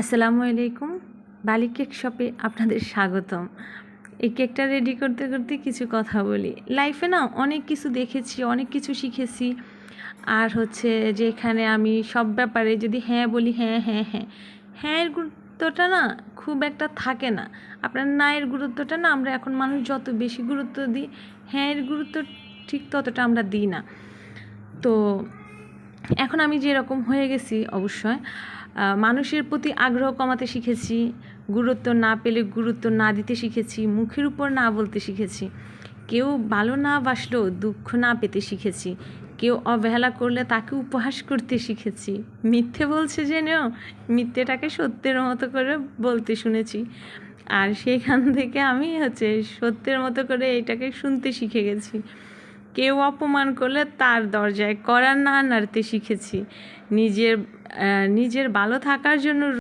আসসালামু আলাইকুম। বালি কেক শপে আপনাদের স্বাগতম। এই কেকটা রেডি করতে করতে কিছু কথা বলি। লাইফে না অনেক কিছু দেখেছি, অনেক কিছু শিখেছি। আর হচ্ছে যে এখানে আমি সব ব্যাপারে যদি হ্যাঁ বলি, হ্যাঁ হ্যাঁ হ্যাঁ, হ্যাঁয়ের গুরুত্বটা না খুব একটা থাকে না। আপনার নায়ের গুরুত্বটা না আমরা এখন মানুষ যত বেশি গুরুত্ব দিই, হ্যাঁয়ের গুরুত্ব ঠিক ততটা আমরা দিই না। তো এখন আমি যেরকম হয়ে গেছি অবশ্যই মানুষের প্রতি আগ্রহ কমাতে শিখেছি, গুরুত্ব না পেলে গুরুত্ব না দিতে শিখেছি, মুখের উপর না বলতে শিখেছি, কেউ ভালো না বাসলেও দুঃখ না পেতে শিখেছি, কেউ অবহেলা করলে তাকে উপহাস করতে শিখেছি, মিথ্যে বলছে জেনেও মিথ্যেটাকে সত্যের মতো করে বলতে শুনেছি। আর সেইখান থেকে আমি সত্যের মতো করে এটাকে শুনতে শিখে গেছি। কেউ অপমান করলে তার দরজায় কড়া না নাড়তে শিখেছি। নিজের ভালো থাকার জন্য